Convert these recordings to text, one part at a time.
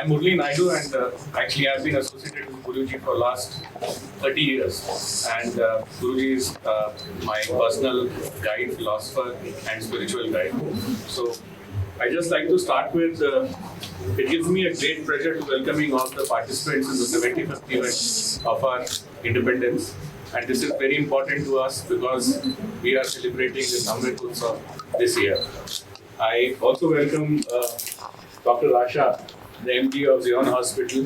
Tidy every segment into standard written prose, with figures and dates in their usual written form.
I'm Murli Naidu, and actually I've been associated with Guruji for last 30 years. And Guruji is my personal guide, philosopher, and spiritual guide. So I just like to start with, it gives me a great pleasure to welcoming all the participants in the 75th event of our independence. And this is very important to us because we are celebrating the Amrit Mahotsav this year. I also welcome Dr. Asha, the MD of Zion Hospital,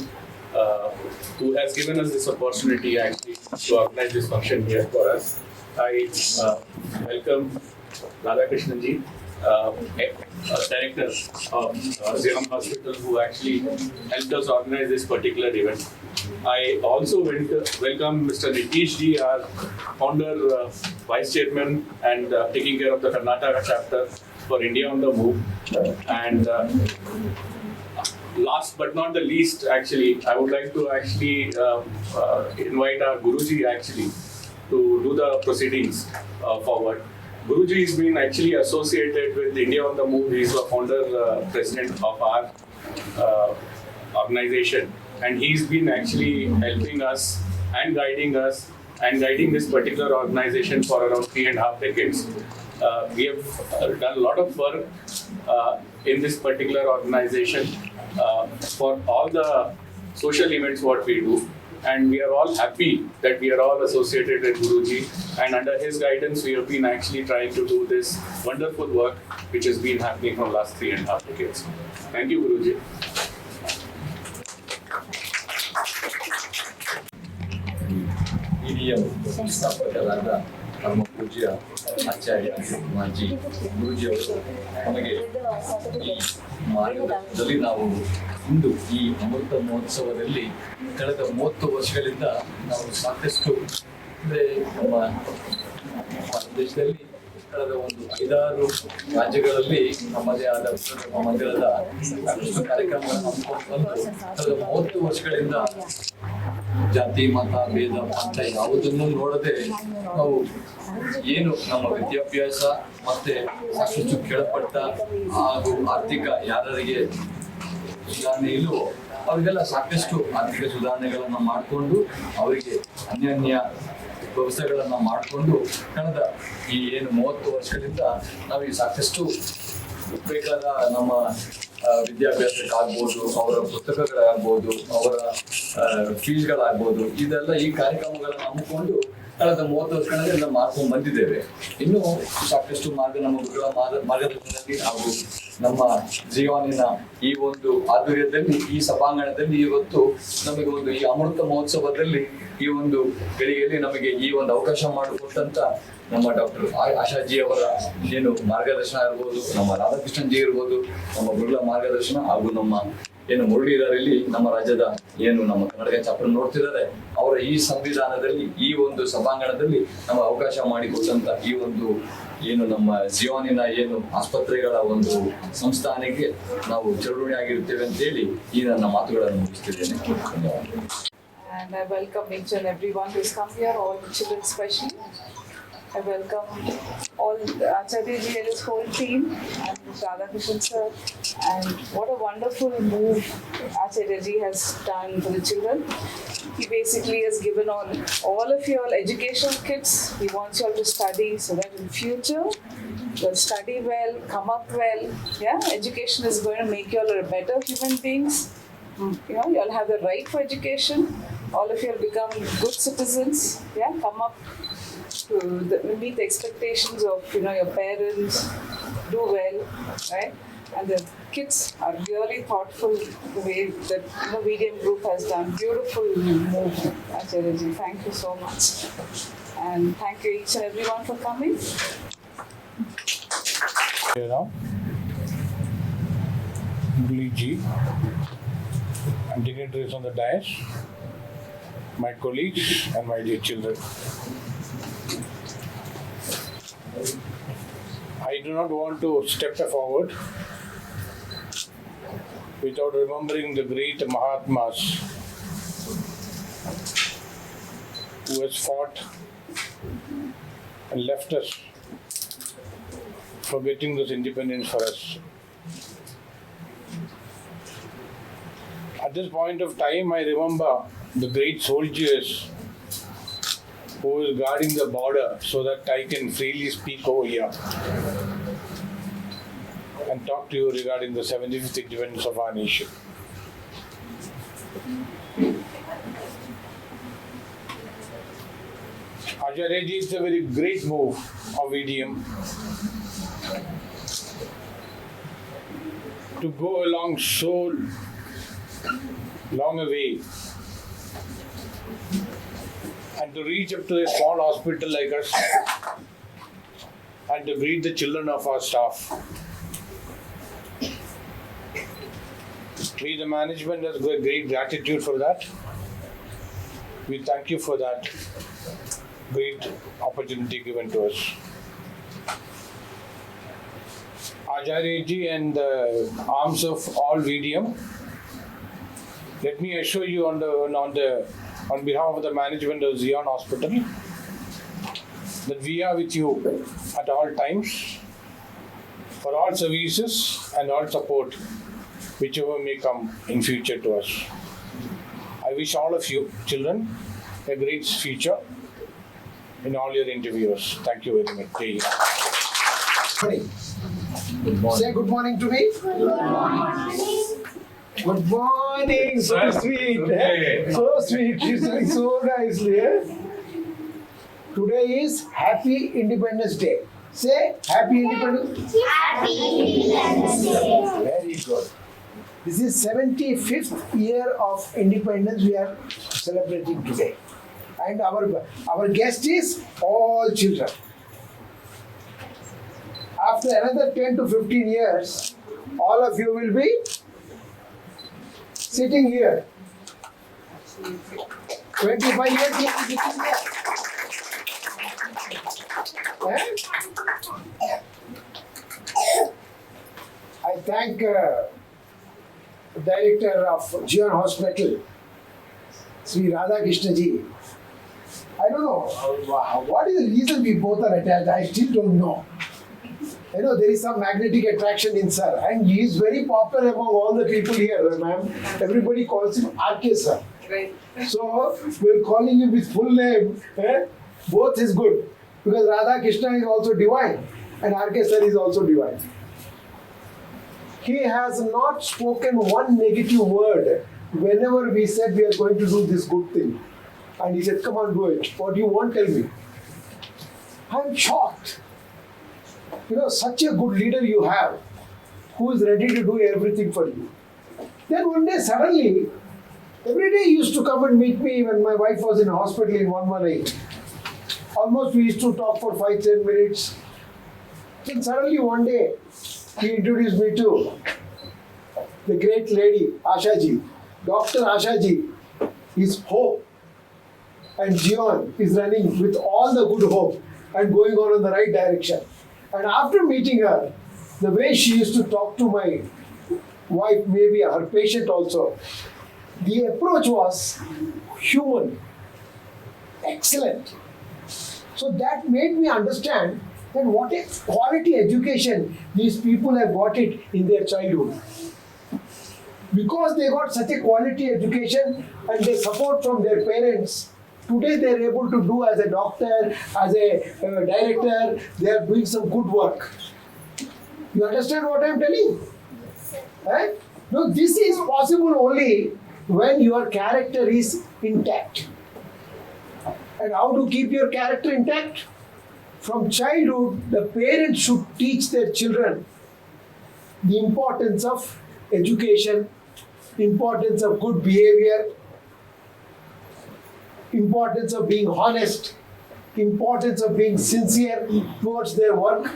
who has given us this opportunity actually to organize this function here for us. I welcome Radha Krishnan ji, director of Zion Hospital, who actually helped us organize this particular event. I also welcome Mr. Nitish ji, our founder, vice chairman, and taking care of the Karnataka chapter for India on the Move. And last but not the least, actually, I would like to actually invite our Guruji actually to do the proceedings forward. Guruji has been actually associated with India on the Move. He is the founder, president of our organization, and he's been actually helping us and guiding this particular organization for around 3.5 decades. We have done a lot of work in this particular organization for all the social events what we do, and we are all happy that we are all associated with Guruji, and under his guidance we have been actually trying to do this wonderful work which has been happening for the last 3.5 decades. Thank you, Guruji. ಸ್ಥಾಪಕರಾದ ನಮ್ಮ ಪೂಜ್ಯ ಆಚಾರ್ಯ ಮಾಜಿ ಗುರೂಜಿಯವರು ನಮಗೆ ಈ ಮಾರ್ಗದಲ್ಲಿ ನಾವು ಇಂದು ಈ ಅಮೃತ ಮಹೋತ್ಸವದಲ್ಲಿ ಕಳೆದ 30 ವರ್ಷಗಳಿಂದ ನಾವು ಸಾಕಷ್ಟು ಅಂದರೆ ನಮ್ಮ ಭಾರತ ದೇಶದಲ್ಲಿ ಕಳೆದ ಒಂದು 5-6 ರಾಜ್ಯಗಳಲ್ಲಿ ನಮ್ಮದೇ ಆದ ಮಂದಿರದ ಸಾಕಷ್ಟು ಕಾರ್ಯಕ್ರಮಗಳನ್ನು ಹಮ್ಮಿಕೊಂಡು ಕಳೆದ 30 ವರ್ಷಗಳಿಂದ ಜಾತಿ ಮತ ಭೇದ ಪಂಥ ಯಾವುದನ್ನು ನೋಡದೆ ನಾವು ಏನು ನಮ್ಮ ವಿದ್ಯಾಭ್ಯಾಸ ಮತ್ತೆ ಸಾಕಷ್ಟು ಕೆಳಪಟ್ಟ ಹಾಗೂ ಆರ್ಥಿಕ ಯಾರಿಗೆ ಸುಧಾರಣೆ ಇಲ್ಲವೋ ಅವರಿಗೆಲ್ಲ ಸಾಕಷ್ಟು ಆರ್ಥಿಕ ಸುಧಾರಣೆಗಳನ್ನು ಮಾಡಿಕೊಂಡು ಅವರಿಗೆ ಅನ್ಯಾನ್ಯ ವ್ಯವಸ್ಥೆಗಳನ್ನು ಮಾಡಿಕೊಂಡು ಕಳೆದ ಈ ಏನು 30 ವರ್ಷಗಳಿಂದ ನಾವು ಈ ಸಾಕಷ್ಟು ಬೇಕಾದ ನಮ್ಮ ವಿದ್ಯಾಭ್ಯಾಸಕ್ಕಾಗ್ಬೋದು, ಅವರ ಪುಸ್ತಕಗಳಾಗ್ಬೋದು, ಅವರ ಫೀಸ್ಗಳಾಗ್ಬೋದು, ಇದೆಲ್ಲ ಈ ಕಾರ್ಯಕ್ರಮಗಳನ್ನು ಹಮ್ಮಿಕೊಂಡು ಕಳೆದ 30 ವರ್ಷಗಳಿಂದ ಮಾಡ್ಕೊಂಡು ಬಂದಿದ್ದೇವೆ. ಇನ್ನೂ ಸಾಕಷ್ಟು ನಮ್ಮ ಗುರುಗಳ ಮಾರ್ಗದರ್ಶನದಲ್ಲಿ ಹಾಗೂ ನಮ್ಮ ಜೀವನಿನ ಈ ಒಂದು ಆಧ್ವರ್ಯದಲ್ಲಿ ಈ ಸಭಾಂಗಣದಲ್ಲಿ ಇವತ್ತು ನಮಗೆ ಒಂದು ಈ ಅಮೃತ ಮಹೋತ್ಸವದಲ್ಲಿ ಈ ಒಂದು ಗಳಿಗೆಯಲ್ಲಿ ನಮಗೆ ಈ ಒಂದು ಅವಕಾಶ ಮಾಡಿಕೊಟ್ಟಂತ ನಮ್ಮ ಡಾಕ್ಟರ್ ಆಶಾಜಿ ಅವರ ಏನು ಮಾರ್ಗದರ್ಶನ ಇರ್ಬೋದು, ನಮ್ಮ ರಾಧಾಕೃಷ್ಣನ್ ಜಿ ಇರ್ಬೋದು, ನಮ್ಮ ಗುರುಗಳ ಮಾರ್ಗದರ್ಶನ ಹಾಗೂ ನಮ್ಮ ಏನು ಮುರಳೀಧರಲ್ಲಿ ನಮ್ಮ ರಾಜ್ಯದ ಏನು ನಮ್ಮ ಕರ್ನಾಟಕ ಚಾಪ್ಟರ್ ನೋಡ್ತಿದ್ದಾರೆ, ಅವರ ಈ ಸಂವಿಧಾನದಲ್ಲಿ ಈ ಒಂದು ಸಭಾಂಗಣದಲ್ಲಿ ನಮ್ಮ ಅವಕಾಶ ಮಾಡಿಕೊಟ್ಟಂತ ಈ ಒಂದು ಏನು ನಮ್ಮ ಜೀವನಿನ ಏನು ಆಸ್ಪತ್ರೆಗಳ ಒಂದು ಸಂಸ್ಥಾನಕ್ಕೆ ನಾವು ಚಿರಋಣಿಯಾಗಿರ್ತೇವೆ ಅಂತೇಳಿ ಈ ನನ್ನ ಮಾತುಗಳನ್ನು ಮುಗಿಸ್ತಿದ್ದೇನೆ. And I welcome each and everyone who's come here, all the children especially. I welcome all Acharya ji and his whole team and Radha Krishnan sir. And what a wonderful move Acharya ji has done for the children. He basically has given all of you all educational kits. He wants you all to study so that in future you'll study well, come up well. Yeah, education is going to make you all better human beings. You know, you all have the right for education. All of you will become good citizens. Yeah, come up to meet the expectations of your parents. Do well, right? And the kids are really thoughtful the way that VDM group has done. Beautiful move, Acharya ji. Thank you so much, and thank you each and everyone for coming. Murli ji, and dignitaries on the dais, my colleagues and my dear children. I do not want to step forward without remembering the great Mahatmas who has fought and left us for getting this independence for us. At this point of time, I remember the great soldiers who was guarding the border so that I can freely speak over here and talk to you regarding the 75th independence of our nation. Acharya ji, it's a very great move of VDM to go along so long a way and to reach up to a small hospital like us and to greet the children of our staff. We, the management, has got great gratitude for that. We thank you for that great opportunity given to us. Acharya ji and the arms of all VDM, let me assure you on behalf of the management of Zion Hospital that we are with you at all times for all services and all support whichever may come in future to us. I wish all of you children a great future in all your interviews. Thank you very much. Jai Hind. Good morning. Say good morning to me. Good morning. Good morning. So sweet. Eh? So sweet. She's doing so nicely. Eh? Today is Happy Independence Day. Say Happy Independence Day. Happy Independence Day. Very good. This is 75th year of independence we are celebrating today. And our guest is all children. After another 10 to 15 years, all of you will be sitting here. 25 years you will be sitting here. Eh? I thank Director of Zion Hospital, Sri Radha Krishna ji. I don't know what is the reason we both are attached. I still don't know. I know there is some magnetic attraction in sir, and he is very popular among all the people here, ma'am. Everybody calls him RK sir. Right. So we're calling him with full name. Eh? Both is good because Radha Krishna is also divine, and RK sir is also divine. He has not spoken one negative word whenever we said we are going to do this good thing. And he said, come on, do it. What do you want, tell me. I'm shocked. You know, such a good leader you have, who is ready to do everything for you. Then one day, suddenly, every day he used to come and meet me when my wife was in hospital in 118. Almost we used to talk for 5-10 minutes. Then suddenly one day, he introduced me to the great lady, Ashaji. Dr. Ashaji is hope. And Zion is running with all the good hope and going on in the right direction. And after meeting her, the way she used to talk to my wife, maybe her patient also, the approach was human, excellent. So that made me understand that what a quality education these people have got it in their childhood. Because they got such a quality education and their support from their parents, today they are able to do as a doctor, as a director, they are doing some good work. You understand what I am telling? Eh? No, this is possible only when your character is intact. And how to keep your character intact? From childhood, the parents should teach their children the importance of education, importance of good behavior, importance of being honest, importance of being sincere towards their work.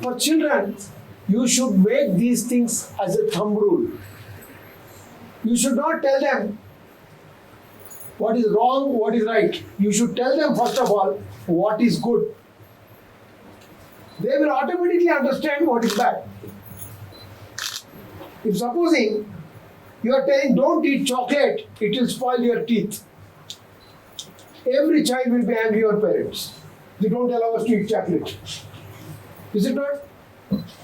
For children, you should make these things as a thumb rule. You should not tell them what is wrong, what is right. You should tell them first of all what is good. They will automatically understand what is bad. If supposing you are telling don't eat chocolate, it will spoil your teeth. Every child will be angry on parents. They don't allow us to eat chocolate. Is it not?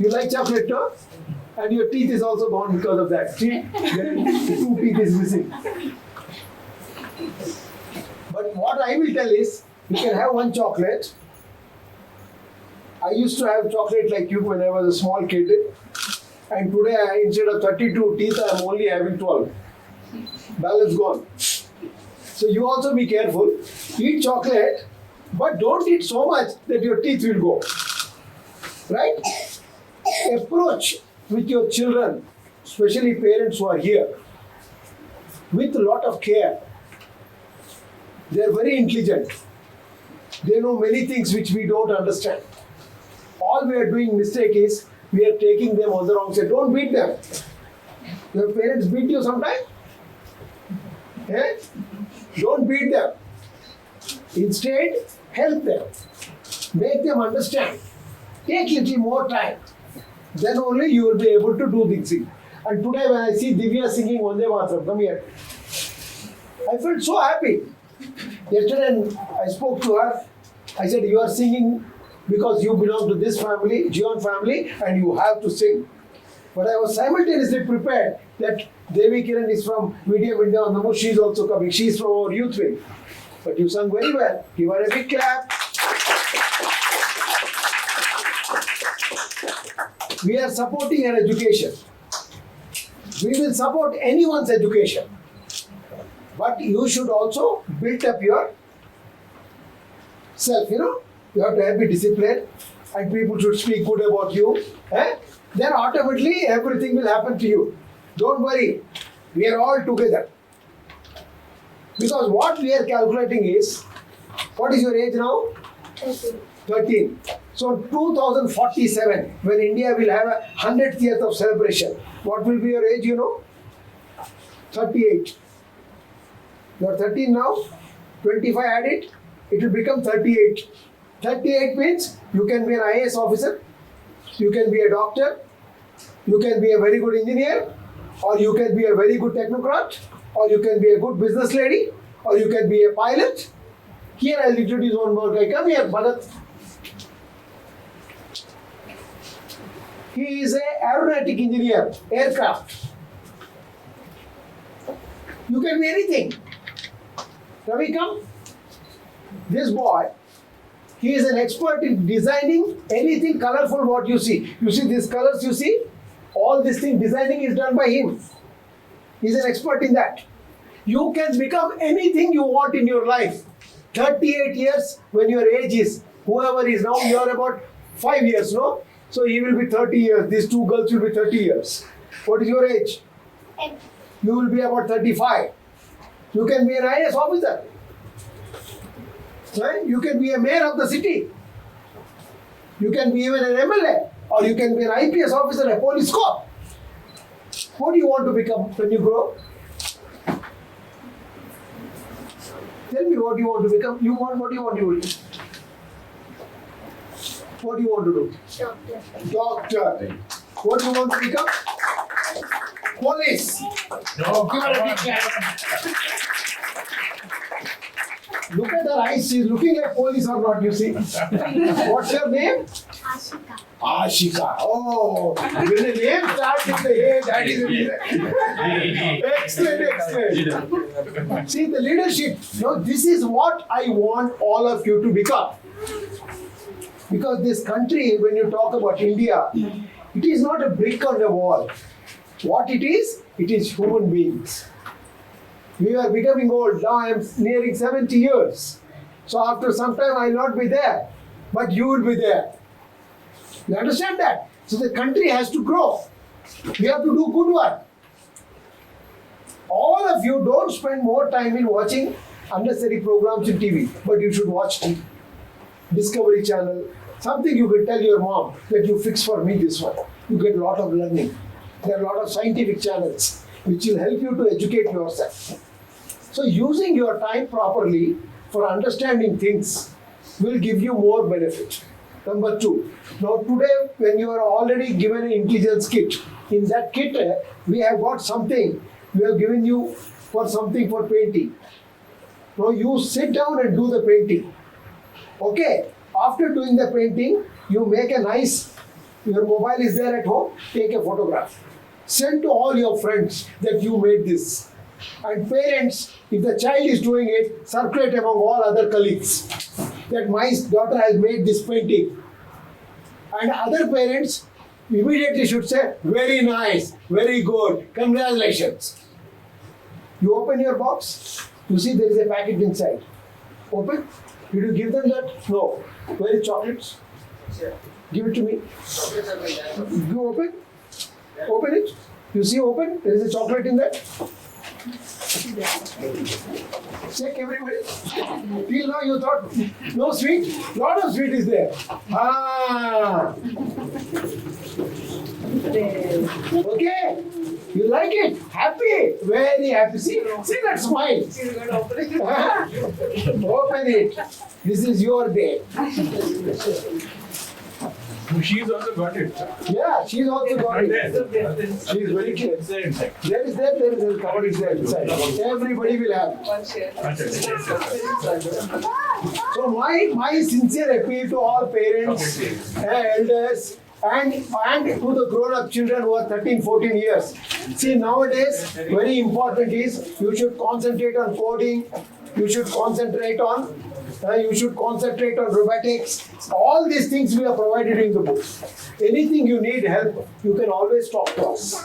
You like chocolate, no? And your teeth is also gone because of that. See, there is 2 teeth is missing. But what I will tell is, you can have 1 chocolate. I used to have chocolate like you when I was a small kid. And today, instead of 32 teeth, I am only having 12. Balance gone. So you also be careful. Eat chocolate, but don't eat so much that your teeth will go. Right? Approach with your children, especially parents who are here, with a lot of care. They are very intelligent. They know many things which we don't understand. All we are doing mistake is we are taking them on the wrong side. Don't beat them. Your parents beat you sometime? Eh? Don't beat them. Instead, help them. Make them understand. Take little more time. Then only you will be able to do things. And today when I see Divya singing Vande Mataram, come here. I felt so happy. Yesterday I spoke to her. I said, you are singing because you belong to this family, Jion family, and you have to sing. But I was simultaneously prepared that Devi Kiran is from VDM-India on the move. She is also coming. She is from our youth wing. But you sung very well. Give her a big clap. We are supporting her education. We will support anyone's education. But you should also build up your self, You have to be disciplined and people should speak good about you. Then automatically everything will happen to you. Don't worry. We are all together. Because what we are calculating is, what is your age now? 13. So 2047, when India will have a 100th year of celebration, what will be your age, 38. You are 13 now, 25 add it, it will become 38. 38 means you can be an IAS officer, you can be a doctor, you can be a very good engineer, or you can be a very good technocrat, or you can be a good business lady, or you can be a pilot. Here I'll introduce one more guy. Come here, Bharath. He is an aeronautic engineer, aircraft. You can be anything. Ravi, come. This boy, he is an expert in designing anything colorful what you see. You see these colors you see? All this thing designing is done by him. He is an expert in that. You can become anything you want in your life. 38 years when your age is, whoever is now, you are about 5 years, no? So he will be 30 years. These 2 girls will be 30 years. What is your age? You will be about 35. You can be an IAS officer. Right? You can be a mayor of the city. You can be even an MLA. Or you can be an IPS officer, a police cop. What do you want to become when you grow up? Tell me what you want to become. What do you want to do? What do you want to do? Doctor. What do you want to become? Police. No, give her a big clap. Look at her eyes. She's looking like police or not, you see. What's your name? Ashika. Ashika. Oh, when the name starts with the A, that is excellent. See, the leadership. This is what I want all of you to become. Because this country, when you talk about India, it is not a brick on the wall. What it is human beings. We are becoming old. Now I am nearing 70 years. So after some time I will not be there. But you will be there. You understand that? So the country has to grow. We have to do good work. All of you don't spend more time in watching unnecessary programs in TV. But you should watch TV. Discovery Channel. Something you can tell your mom that you fix for me this one. You get a lot of learning. There are a lot of scientific channels which will help you to educate yourself. So using your time properly for understanding things will give you more benefit. Number 2. Now today when you are already given an intelligence kit, in that kit we have got something, we have given you for something for painting. Now you sit down and do the painting. Okay, after doing the painting, you make a nice, Your mobile is there at home, take a photograph. Send to all your friends that you made this. And parents, if the child is doing it, circulate among all other colleagues that my daughter has made this painting. And other parents immediately should say, very nice, very good, congratulations. You open your box, you see there is a packet inside. Open. Did you give them that? No. Where is chocolates? Give it to me. You open. Open it. You see open. There is a chocolate in that. Check everybody. Till now you thought no sweet. Lot of sweet is there. Ah. Okay. You like it? Happy? Very happy. See that smile. Open it. This is your day. She's also got it. Yeah, she's also got it. She's very clear. There is a cover is there inside. Everybody will have. So my sincere appeal to all parents, elders, and to the grown-up children who are 13, 14 years. See, nowadays, very important is you should concentrate on coding, you should concentrate on robotics. All these things we are provided in the book. Anything you need help, you can always talk to us.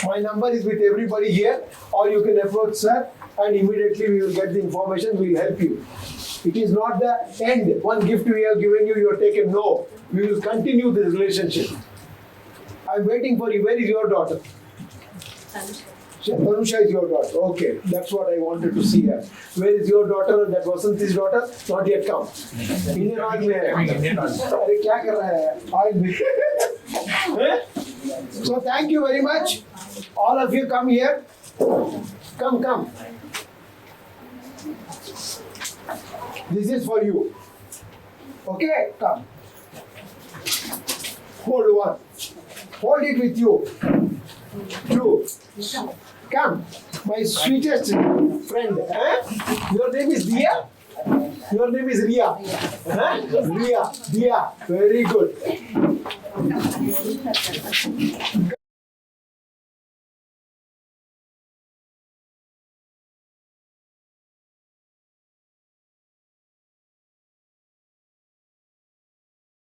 My number is with everybody here, or you can approach sir, and immediately we will get the information, we will help you. It is not the end. One gift we have given you, you have taken. No. We will continue this relationship. I am waiting for you. Where is your daughter? Anusha is your daughter. Okay. That's what I wanted to see her. Where is your daughter? That wasn't his daughter? Not yet come. Indian oil में है. अरे क्या कर रहा है? Oil में. So thank you very much. All of you come here. Come. This is for you. Okay, come. Hold one. Hold it with you. Two. Come. My sweetest friend. Your name is Dia? Your name is Ria. Ria. Dia. Very good.